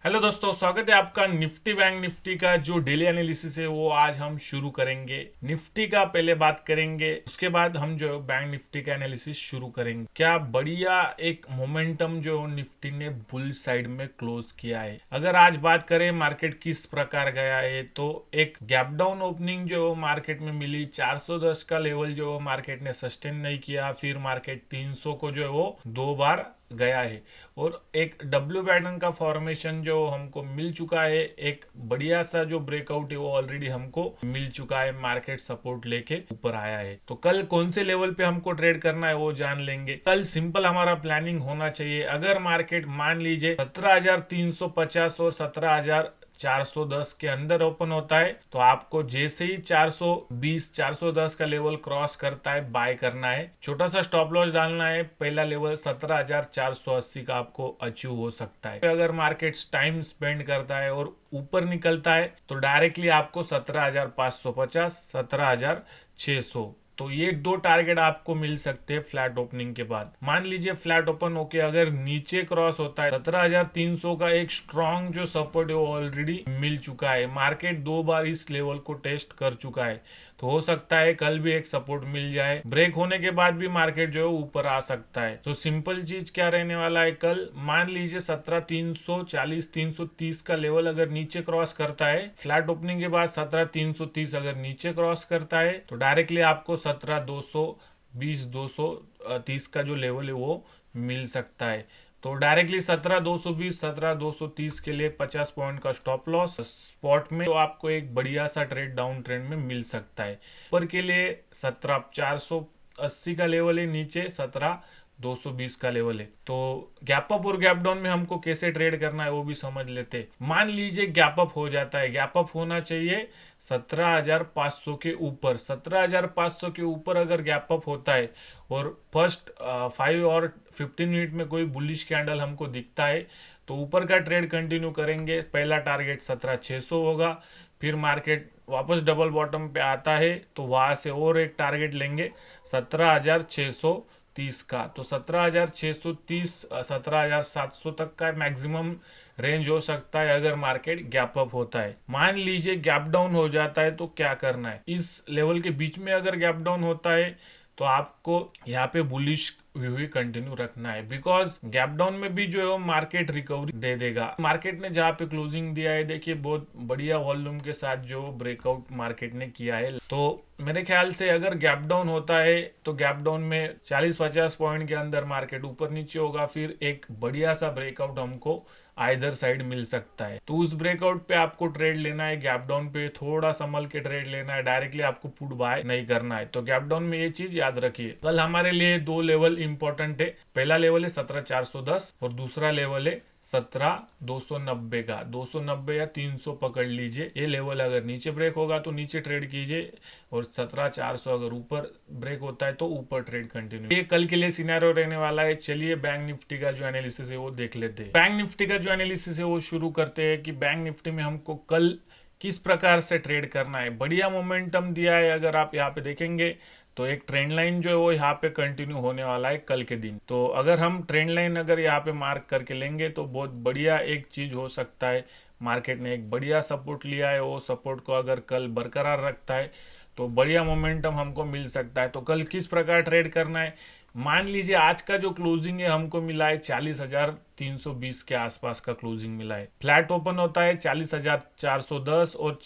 Hello दोस्तों, स्वागत है आपका निफ्टी बैंक निफ्टी का जो डेली एनालिसिस है वो आज हम शुरू करेंगे। निफ्टी का पहले बात करेंगे, उसके बाद हम जो बैंक निफ्टी का एनालिसिस शुरू करेंगे। क्या बढ़िया एक मोमेंटम जो निफ्टी ने बुल साइड में क्लोज किया है। अगर आज बात करें मार्केट किस प्रकार गया है, तो एक गैप डाउन ओपनिंग जो मार्केट में मिली, 410 का लेवल जो मार्केट ने सस्टेन नहीं किया, फिर मार्केट 300 को जो है वो दो बार गया है और एक डब्ल्यू पैटर्न का फॉर्मेशन जो हमको मिल चुका है। एक बढ़िया सा जो ब्रेकआउट है वो ऑलरेडी हमको मिल चुका है, मार्केट सपोर्ट लेके ऊपर आया है। तो कल कौन से लेवल पे हमको ट्रेड करना है वो जान लेंगे। कल सिंपल हमारा प्लानिंग होना चाहिए। अगर मार्केट मान लीजिए 17,350 और 17,410 के अंदर ओपन होता है, तो आपको जैसे ही 420 410 का लेवल क्रॉस करता है बाय करना है। छोटा सा स्टॉप लॉस डालना है। पहला लेवल 17,480 का आपको अचीव हो सकता है। अगर मार्केट टाइम स्पेंड करता है और ऊपर निकलता है तो डायरेक्टली आपको 17,550 17,600, तो ये दो टारगेट आपको मिल सकते हैं फ्लैट ओपनिंग के बाद। मान लीजिए फ्लैट ओपन होके अगर नीचे क्रॉस होता है 17,300 का एक स्ट्रॉन्ग जो सपोर्ट है वो ऑलरेडी मिल चुका है। मार्केट दो बार इस लेवल को टेस्ट कर चुका है, तो हो सकता है कल भी एक सपोर्ट मिल जाए। ब्रेक होने के बाद भी मार्केट जो है ऊपर आ सकता है। तो सिंपल चीज क्या रहने वाला है, कल मान लीजिए 17,340 330 का लेवल अगर नीचे क्रॉस करता है, फ्लैट ओपनिंग के बाद 17,330 अगर नीचे क्रॉस करता है, तो डायरेक्टली आपको 17,220 230 का जो लेवल है वो मिल सकता है। तो डायरेक्टली 17,220 17,230 के लिए 50 पॉइंट का स्टॉप लॉस स्पॉट में, तो आपको एक बढ़िया सा ट्रेड डाउन ट्रेंड में मिल सकता है। ऊपर के लिए 17,480 का लेवल है, नीचे 17,220 का लेवल है। तो गैप अप और गैप डाउन में हमको कैसे ट्रेड करना है वो भी समझ लेते। मान लीजिए गैप अप हो जाता है, गैप अप होना चाहिए 17,500 के ऊपर। 17,500 के ऊपर अगर गैप अप होता है और फर्स्ट 5 और 15 मिनट में कोई बुलिश कैंडल हमको दिखता है, तो ऊपर का ट्रेड कंटिन्यू करेंगे। पहला टारगेट 17,600 होगा। फिर मार्केट वापस डबल बॉटम पे आता है तो वहां से और एक टारगेट लेंगे 17,630 का। तो 17,630 17,700 तक का मैक्सिमम रेंज हो सकता है अगर मार्केट गैप अप होता है। मान लीजिए गैप डाउन हो जाता है तो क्या करना है। इस लेवल के बीच में अगर गैप डाउन होता है तो आपको यहाँ पे बुलिश व्यू ही कंटिन्यू रखना है, बिकॉज गैप डाउन में भी जो है वो मार्केट रिकवरी दे देगा। मार्केट ने जहाँ पे क्लोजिंग दिया है, देखिए बहुत बढ़िया वॉल्यूम के साथ जो ब्रेकआउट मार्केट ने किया है। तो मेरे ख्याल से अगर गैप डाउन होता है तो गैप डाउन में 40-50 पॉइंट के अंदर मार्केट ऊपर नीचे होगा, फिर एक बढ़िया सा ब्रेकआउट हमको आइदर साइड मिल सकता है। तो उस ब्रेकआउट पे आपको ट्रेड लेना है। गैप डाउन पे थोड़ा संभल के ट्रेड लेना है, डायरेक्टली आपको पुट बाय नहीं करना है। तो गैप डाउन में ये चीज याद रखिए। कल हमारे लिए दो लेवल इंपॉर्टेंट है। पहला लेवल है 17,410 और दूसरा लेवल है 17,290 का। 290 या 300 पकड़ लीजिए। ये लेवल अगर नीचे ब्रेक होगा तो नीचे ट्रेड कीजिए, और 17,400 अगर ऊपर ब्रेक होता है तो ऊपर ट्रेड कंटिन्यू। ये कल के लिए सिनेरियो रहने वाला है। चलिए बैंक निफ्टी का जो एनालिसिस है वो देख लेते हैं। बैंक निफ्टी का जो एनालिसिस है वो शुरू करते हैं कि बैंक निफ्टी में हमको कल किस प्रकार से ट्रेड करना है। बढ़िया मोमेंटम दिया है। अगर आप यहाँ पे देखेंगे तो एक ट्रेंड लाइन जो है वो यहाँ पे कंटिन्यू होने वाला है कल के दिन। तो अगर हम ट्रेंड लाइन अगर यहाँ पे मार्क करके लेंगे तो बहुत बढ़िया एक चीज हो सकता है। मार्केट ने एक बढ़िया सपोर्ट लिया है, वो सपोर्ट को अगर कल बरकरार रखता है तो बढ़िया मोमेंटम हमको मिल सकता है। तो कल किस प्रकार ट्रेड करना है, मान लीजिए आज का जो क्लोजिंग है हमको मिला है 40,320 के आसपास का क्लोजिंग मिला है। फ्लैट ओपन होता है 40,410 और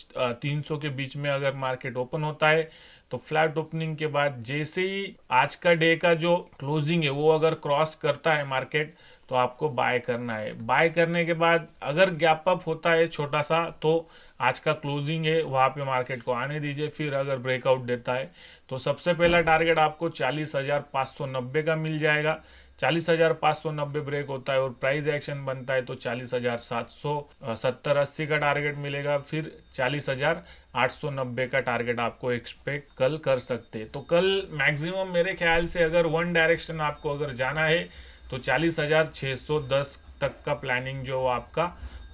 300 के बीच में अगर मार्केट ओपन होता है, तो फ्लैट ओपनिंग के बाद जैसे ही आज का डे का जो क्लोजिंग है वो अगर क्रॉस करता है मार्केट, तो आपको बाय करना है। बाय करने के बाद अगर गैप अप होता है छोटा सा, तो आज का क्लोजिंग है वहां पे मार्केट को आने दीजिए। फिर अगर ब्रेकआउट देता है तो सबसे पहला टारगेट आपको 40,590 का मिल जाएगा। 40,590 ब्रेक होता है और प्राइस एक्शन बनता है तो 40,770-80 का टारगेट मिलेगा। फिर 40,890 का टारगेट आपको एक्सपेक्ट कल कर सकते हैं। तो कल मैक्सिमम मेरे ख्याल से अगर वन डायरेक्शन आपको अगर जाना है तो 40,610 तक का प्लानिंग जो आपका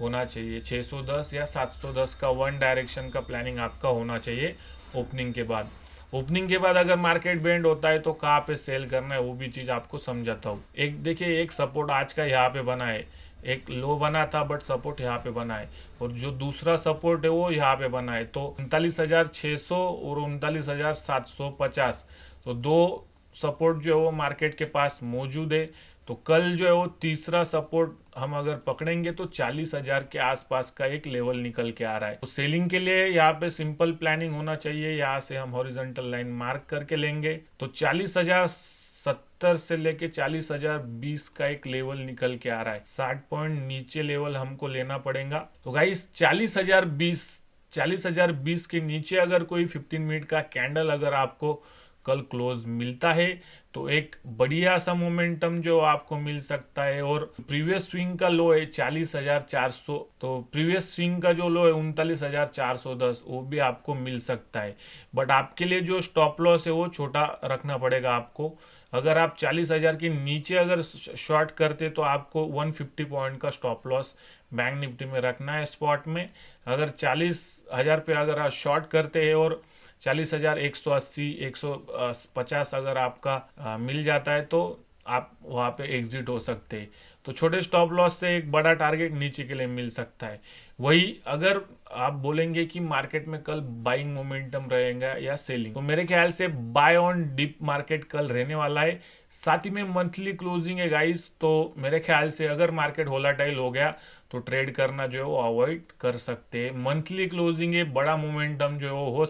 होना चाहिए। 610 या 710 का वन डायरेक्शन का प्लानिंग आपका होना चाहिए ओपनिंग के बाद। ओपनिंग के बाद अगर मार्केट बेंड होता है तो कहाँ पे सेल करना है वो भी चीज़ आपको समझाता हूँ। एक देखिए, एक सपोर्ट आज का यहाँ पे बना है। एक लो बना था बट सपोर्ट यहाँ पे बना है, और जो दूसरा सपोर्ट है वो यहाँ पे बना है। तो 39,600 और 39,750, तो दो सपोर्ट जो है वो मार्केट के पास मौजूद है। तो कल जो है वो तीसरा सपोर्ट हम अगर पकड़ेंगे तो 40,000 के आसपास का एक लेवल निकल के आ रहा है। तो सेलिंग के लिए यहाँ पे सिंपल प्लानिंग होना चाहिए। यहाँ से हम हॉरिजॉन्टल लाइन मार्क करके लेंगे तो 40,070 से लेके 40,020 का एक लेवल निकल के आ रहा है। 60 पॉइंट नीचे लेवल हमको लेना पड़ेगा। तो गाइस 40,020 के नीचे अगर कोई 15 मिनट का कैंडल अगर आपको कल क्लोज मिलता है तो एक बढ़िया सा मोमेंटम जो आपको मिल सकता है। और प्रीवियस स्विंग का लो है 40,400, तो प्रीवियस स्विंग का जो लो है 39,410, वो भी आपको मिल सकता है। बट आपके लिए जो स्टॉप लॉस है वो छोटा रखना पड़ेगा आपको। अगर आप 40,000 के नीचे अगर शॉर्ट करते तो आपको 150 पॉइंट का स्टॉप लॉस बैंक निफ्टी में रखना है स्पॉट में। अगर 40,000 पे अगर आप शॉर्ट करते हैं और 40,180 150 अगर आपका मिल जाता है तो आप वहाँ पे एग्जिट हो सकते हैं। तो छोटे स्टॉप लॉस से एक बड़ा टारगेट नीचे के लिए मिल सकता है। वही अगर आप बोलेंगे कि मार्केट में कल बाइंग मोमेंटम रहेगा या सेलिंग, तो मेरे ख्याल से बाय ऑन डिप मार्केट कल रहने वाला है। साथ ही में मंथली क्लोजिंग है गाइस, तो मेरे ख्याल से अगर मार्केट वोलेटाइल हो गया तो ट्रेड करना जो है वो अवॉइड कर सकते हैं। मंथली क्लोजिंग है, बड़ा मोमेंटम जो है वो हो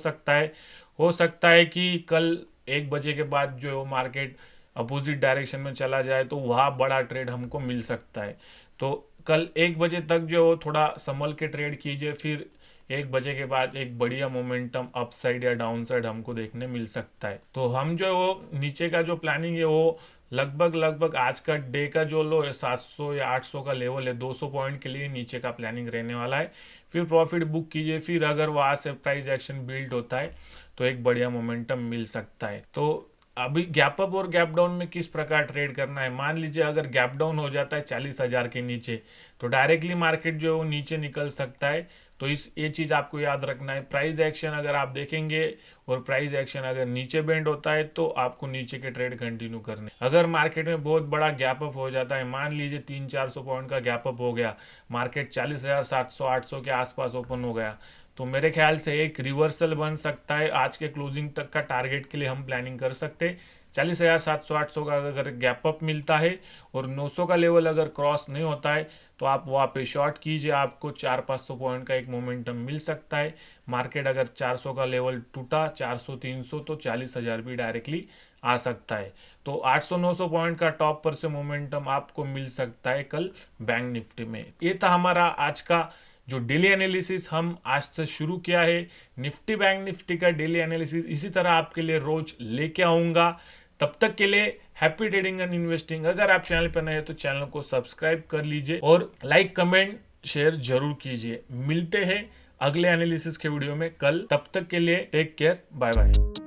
सकता है कि कल 1 बजे के बाद जो है वो मार्केट अपोजिट डायरेक्शन में चला जाए तो वहाँ बड़ा ट्रेड हमको मिल सकता है। तो कल 1 बजे तक जो है वो थोड़ा संभल के ट्रेड कीजिए, फिर 1 बजे के बाद एक बढ़िया मोमेंटम अप साइड या डाउन साइड हमको देखने मिल सकता है। तो हम जो है वो नीचे का जो प्लानिंग है वो लगभग आज का डे का जो लो है 700 या 800 का लेवल है, 200 पॉइंट के लिए नीचे का प्लानिंग रहने वाला है। फिर प्रॉफिट बुक कीजिए, फिर अगर वहाँ से प्राइस एक्शन बिल्ड होता है तो एक बढ़िया मोमेंटम मिल सकता है। तो अभी गैप अप और गैप डाउन में किस प्रकार ट्रेड करना है, मान लीजिए अगर गैप डाउन हो जाता है 40,000 के नीचे तो डायरेक्टली मार्केट जो है वो नीचे निकल सकता है। तो ये चीज़ आपको याद रखना है। प्राइस एक्शन अगर आप देखेंगे और प्राइस एक्शन अगर नीचे बेंड होता है तो आपको नीचे के ट्रेड कंटिन्यू करने। अगर मार्केट में बहुत बड़ा गैप अप हो जाता है, मान लीजिए 300-400 पॉइंट का गैप अप हो गया, मार्केट 40,700-800 के आसपास ओपन हो गया, तो मेरे ख्याल से एक रिवर्सल बन सकता है। आज के क्लोजिंग तक का टारगेट के लिए हम प्लानिंग कर सकते हैं। 40,700-800 का अगर गैप अप मिलता है और 900 का लेवल अगर क्रॉस नहीं होता है तो आप वहाँ पे शॉर्ट कीजिए, आपको 400-500 पॉइंट का एक मोमेंटम मिल सकता है। मार्केट अगर 400 का लेवल टूटा 400-300 तो 40,000 भी डायरेक्टली आ सकता है। तो 800-900 पॉइंट का टॉप पर से मोमेंटम आपको मिल सकता है कल बैंक निफ्टी में। ये था हमारा आज का जो डेली एनालिसिस हम आज से शुरू किया है। निफ्टी बैंक निफ्टी का डेली एनालिसिस इसी तरह आपके लिए रोज लेके आऊँगा। तब तक के लिए हैप्पी ट्रेडिंग एंड इन्वेस्टिंग। अगर आप चैनल पर नए हैं तो चैनल को सब्सक्राइब कर लीजिए और लाइक कमेंट शेयर जरूर कीजिए। मिलते हैं अगले एनालिसिस के वीडियो में कल। तब तक के लिए टेक केयर, बाय बाय।